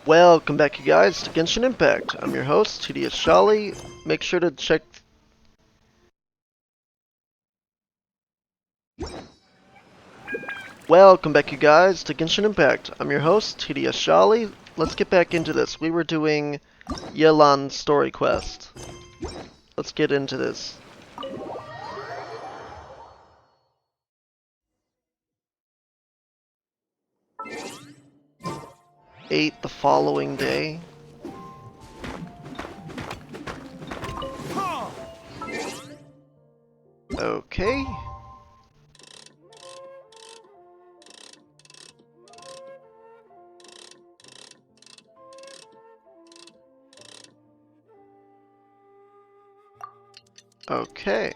Welcome back, you guys, to Genshin Impact. I'm your host, TDS Shali. Make sure to check. Welcome back, you guys, to Genshin Impact. I'm your host, TDS Shali. Let's get back into this. We were doing Yelan story quest. Let's get into this. Ate the following day. Okay. Okay.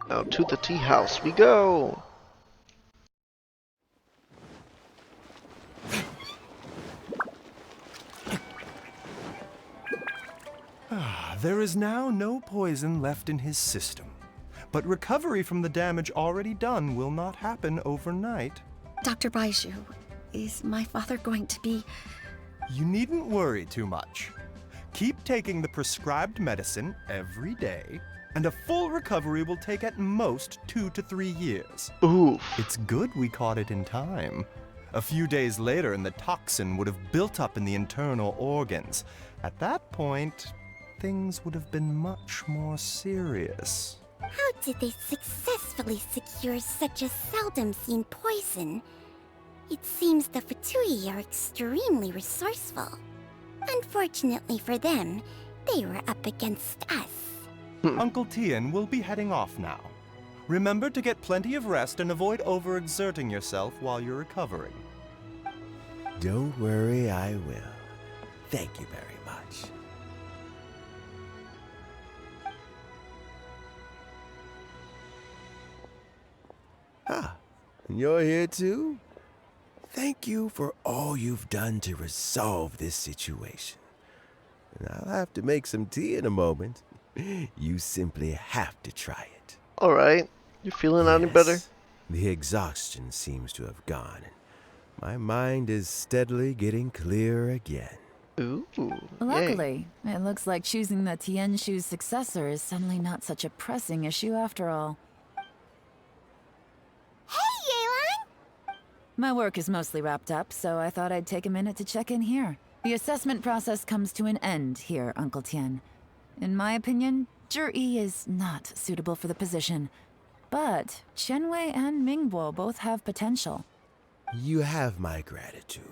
Now to the tea house we go. There is now no poison left in his system, but recovery from the damage already done will not happen overnight. Dr. Baiju, is my father going to be... You needn't worry too much. Keep taking the prescribed medicine every day, and a full recovery will take at most 2 to 3 years. Oof. It's good we caught it in time. A few days later, and the toxin would have built up in the internal organs. At that point, things would have been much more serious. How did they successfully secure such a seldom-seen poison? It seems the Fatui are extremely resourceful. Unfortunately for them, they were up against us. Uncle Tian will be heading off now. Remember to get plenty of rest and avoid overexerting yourself while you're recovering. Don't worry, I will. Thank you very much. Ah, and you're here too? Thank you for all you've done to resolve this situation. And I'll have to make some tea in a moment. You simply have to try it. Alright. You feeling any better? Yes, the exhaustion seems to have gone, and my mind is steadily getting clearer again. Ooh. Yay. Luckily, it looks like choosing the Tianshu's successor is suddenly not such a pressing issue after all. Hey, Yelan! My work is mostly wrapped up, so I thought I'd take a minute to check in here. The assessment process comes to an end here, Uncle Tian. In my opinion, Zhi is not suitable for the position. But Qianwei and Mingbo both have potential. You have my gratitude.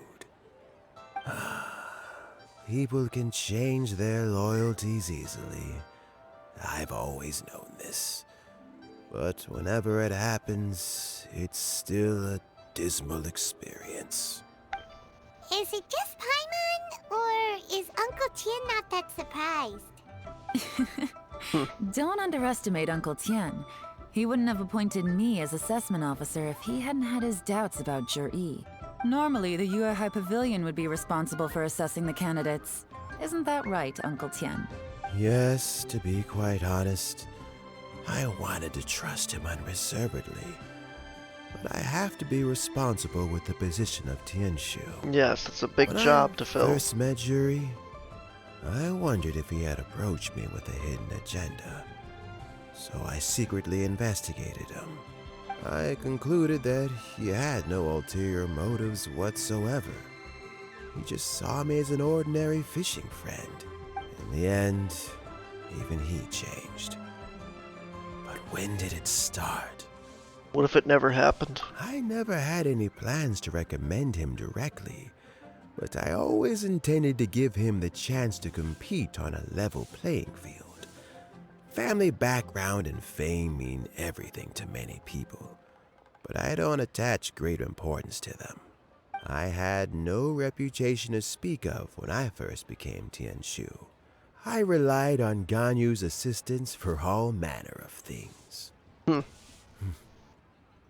People can change their loyalties easily. I've always known this. But whenever it happens, it's still a dismal experience. Is it just Paimon, or is Uncle Tian not that surprised? Don't underestimate Uncle Tian. He wouldn't have appointed me as assessment officer if he hadn't had his doubts about Zhi. Normally, the Yuehai Pavilion would be responsible for assessing the candidates. Isn't that right, Uncle Tian? Yes, to be quite honest, I wanted to trust him unreservedly. But I have to be responsible with the position of Tianshu. Yes, it's a big When job I to fill. first met Zhi, I wondered if he had approached me with a hidden agenda. So I secretly investigated him. I concluded that he had no ulterior motives whatsoever. He just saw me as an ordinary fishing friend. In the end, even he changed. But when did it start? What if it never happened? I never had any plans to recommend him directly, but I always intended to give him the chance to compete on a level playing field. Family background and fame mean everything to many people, but I don't attach great importance to them. I had no reputation to speak of when I first became Tianshu. I relied on Ganyu's assistance for all manner of things.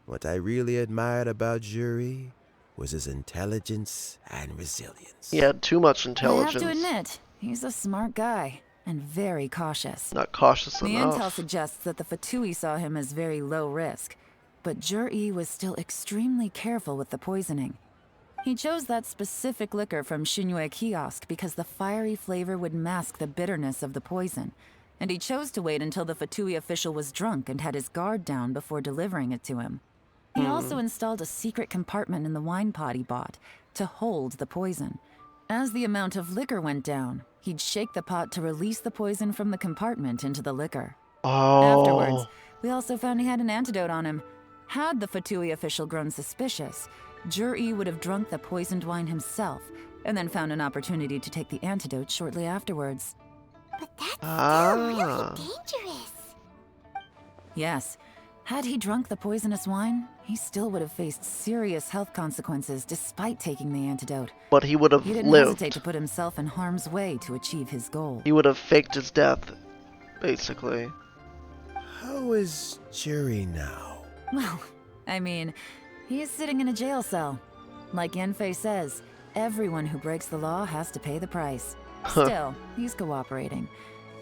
What I really admired about Zhi was his intelligence and resilience. He had too much I intelligence. have to admit, he's a smart guy and very cautious. Not cautious The enough. intel suggests that the Fatui saw him as very low risk, but Jur-E was still extremely careful with the poisoning. He chose that specific liquor from Shinue Kiosk because the fiery flavor would mask the bitterness of the poison, and he chose to wait until the Fatui official was drunk and had his guard down before delivering it to him. He also installed a secret compartment in the wine pot he bought to hold the poison. As the amount of liquor went down, he'd shake the pot to release the poison from the compartment into the liquor. Oh. Afterwards, we also found he had an antidote on him. Had the Fatui official grown suspicious, Jur-E would have drunk the poisoned wine himself, and then found an opportunity to take the antidote shortly afterwards. But that's still really Ah. dangerous. Yes, had he drunk the poisonous wine, he still would have faced serious health consequences despite taking the antidote. But he would have He didn't lived. hesitate to put himself in harm's way to achieve his goal. He would have faked his death, basically. How is Jury now? Well, I mean, he is sitting in a jail cell. Like Yenfei says, everyone who breaks the law has to pay the price. Still, he's cooperating.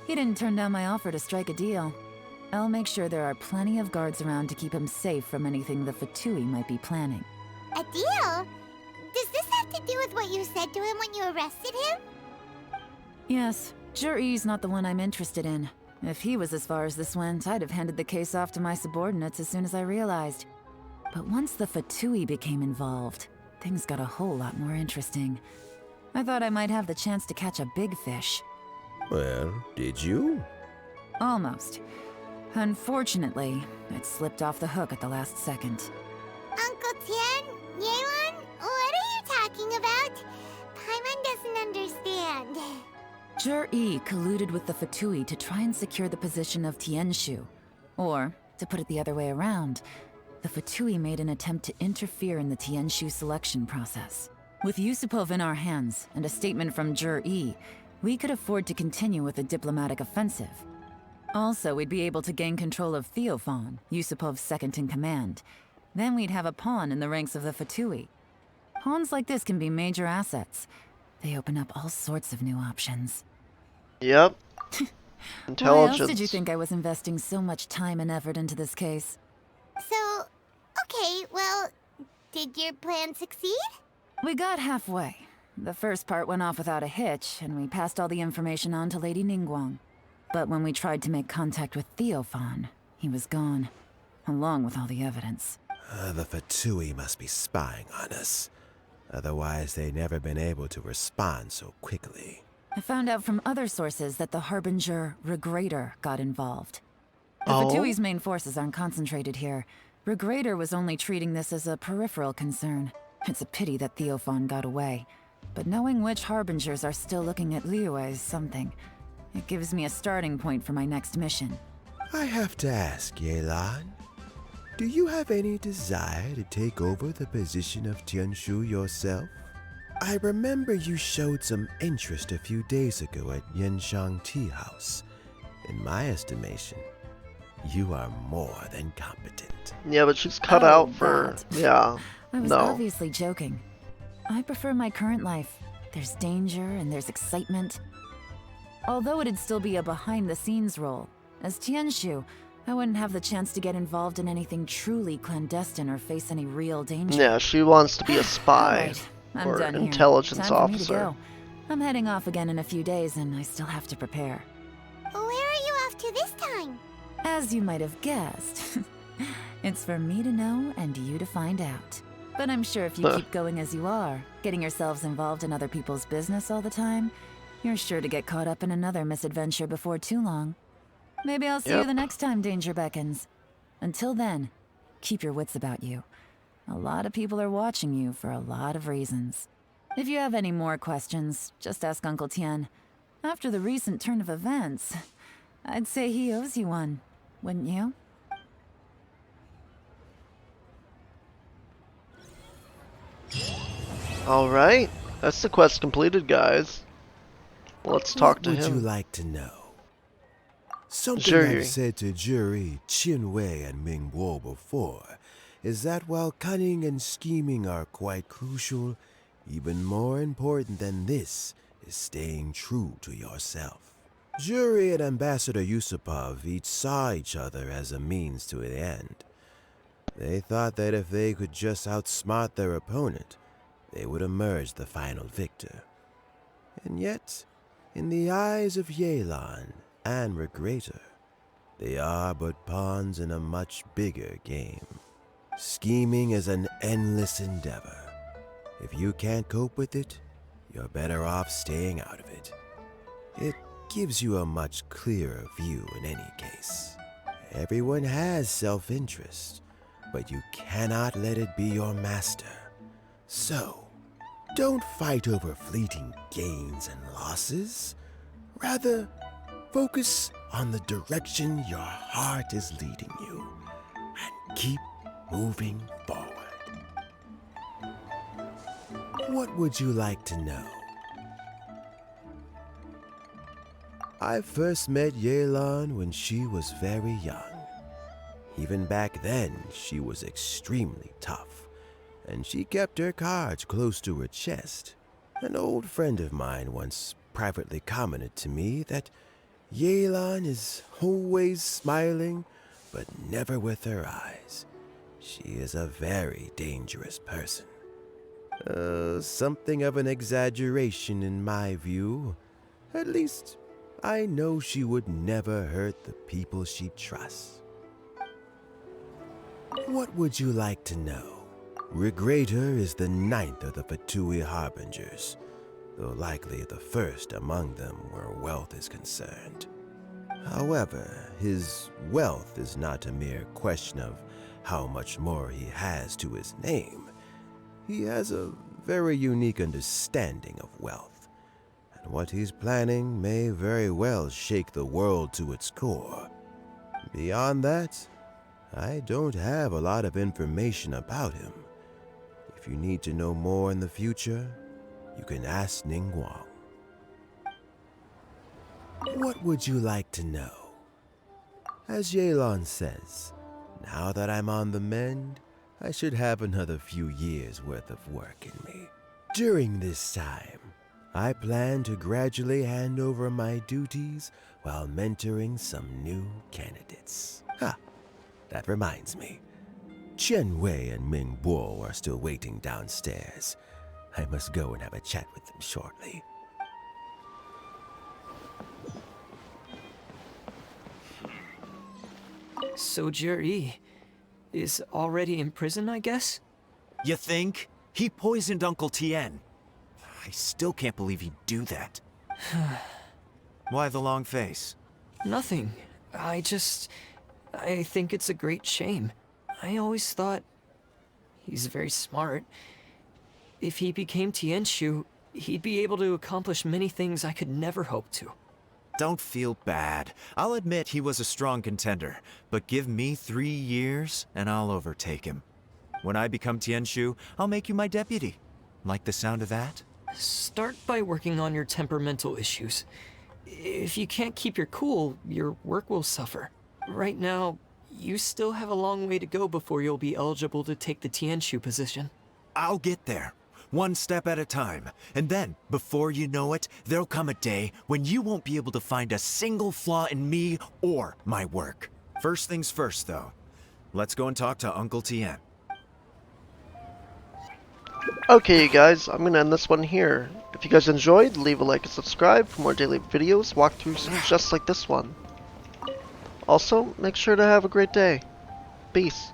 He didn't turn down my offer to strike a deal. I'll make sure there are plenty of guards around to keep him safe from anything the Fatui might be planning. A deal? Does this have to do with what you said to him when you arrested him? Yes, Jur-E's not the one I'm interested in. If he was as far as this went, I'd have handed the case off to my subordinates as soon as I realized. But once the Fatui became involved, things got a whole lot more interesting. I thought I might have the chance to catch a big fish. Well, did you? Almost. Unfortunately, it slipped off the hook at the last second. Uncle Tian? Yelan? What are you talking about? Paimon doesn't understand. Jur-E colluded with the Fatui to try and secure the position of Tianshu. Or, to put it the other way around, the Fatui made an attempt to interfere in the Tianshu selection process. With Yusupov in our hands and a statement from Jur-E, we could afford to continue with a diplomatic offensive. Also, we'd be able to gain control of Theophan, Yusupov's second-in-command. Then we'd have a pawn in the ranks of the Fatui. Pawns like this can be major assets. They open up all sorts of new options. Yep. Why Intelligence. else did you think I was investing so much time and effort into this case? So, okay, well, did your plan succeed? We got halfway. The first part went off without a hitch, and we passed all the information on to Lady Ningguang. But when we tried to make contact with Theophan, he was gone, along with all the evidence. The Fatui must be spying on us. Otherwise, they'd never been able to respond so quickly. I found out from other sources that the Harbinger Regrator got involved. The Oh? Fatui's main forces aren't concentrated here. Regrator was only treating this as a peripheral concern. It's a pity that Theophan got away. But knowing which Harbingers are still looking at Liyue is something. It gives me a starting point for my next mission. I have to ask, Yelan, do you have any desire to take over the position of Tianshu yourself? I remember you showed some interest a few days ago at Yenshang Tea House. In my estimation, you are more than competent. Yeah, but she's cut Oh, out for... that. Yeah. I was No. obviously joking. I prefer my current life. There's danger and there's excitement. Although it'd still be a behind-the-scenes role, as Tianshu, I wouldn't have the chance to get involved in anything truly clandestine or face any real danger. Yeah, she wants to be a spy. Alright, I'm or done here. intelligence Time for me to officer. go. I'm heading off again in a few days and I still have to prepare. Where are you off to this time? As you might have guessed, it's for me to know and you to find out. But I'm sure if you keep going as you are, getting yourselves involved in other people's business all the time, you're sure to get caught up in another misadventure before too long. Maybe I'll see you Yep. the next time danger beckons. Until then, keep your wits about you. A lot of people are watching you for a lot of reasons. If you have any more questions, just ask Uncle Tian. After the recent turn of events, I'd say he owes you one, wouldn't you? Alright. That's the quest completed, guys. Let's talk to What would you him. like to know? Something Jury. I've said to Jury, Qinwei, and Mingguo before is that while cunning and scheming are quite crucial, even more important than this is staying true to yourself. Jury and Ambassador Yusupov each saw each other as a means to an end. They thought that if they could just outsmart their opponent, they would emerge the final victor. And yet, in the eyes of Yelan and Regrator, they are but pawns in a much bigger game. Scheming is an endless endeavor. If you can't cope with it, you're better off staying out of it. It gives you a much clearer view in any case. Everyone has self-interest, but you cannot let it be your master. So, don't fight over fleeting gains and losses. Rather, focus on the direction your heart is leading you, and keep moving forward. What would you like to know? I first met Yelan when she was very young. Even back then, she was extremely tough, and she kept her cards close to her chest. An old friend of mine once privately commented to me that Yelan is always smiling, but never with her eyes. She is a very dangerous person. Something of an exaggeration in my view. At least, I know she would never hurt the people she trusts. What would you like to know? Regrator is the 9th of the Fatui Harbingers, though likely the first among them where wealth is concerned. However, his wealth is not a mere question of how much more he has to his name. He has a very unique understanding of wealth, and what he's planning may very well shake the world to its core. Beyond that, I don't have a lot of information about him. If you need to know more in the future, you can ask Ningguang. What would you like to know? As Yelan says, now that I'm on the mend, I should have another few years' worth of work in me. During this time, I plan to gradually hand over my duties while mentoring some new candidates. That reminds me. Chen Wei and Ming Bo are still waiting downstairs. I must go and have a chat with them shortly. So Jerry is already in prison, I guess? You think? He poisoned Uncle Tien. I still can't believe he'd do that. Why the long face? Nothing. I think it's a great shame. I always thought he's very smart. If he became Tianshu, he'd be able to accomplish many things I could never hope to. Don't feel bad. I'll admit he was a strong contender, but give me 3 years and I'll overtake him. When I become Tianshu, I'll make you my deputy. Like the sound of that? Start by working on your temperamental issues. If you can't keep your cool, your work will suffer. Right now, you still have a long way to go before you'll be eligible to take the Tianshu position. I'll get there. One step at a time. And then, before you know it, there'll come a day when you won't be able to find a single flaw in me or my work. First things first, though. Let's go and talk to Uncle Tien. Okay, you guys, I'm gonna end this one here. If you guys enjoyed, leave a like and subscribe for more daily videos, walkthroughs just like this one. Also, make sure to have a great day. Peace.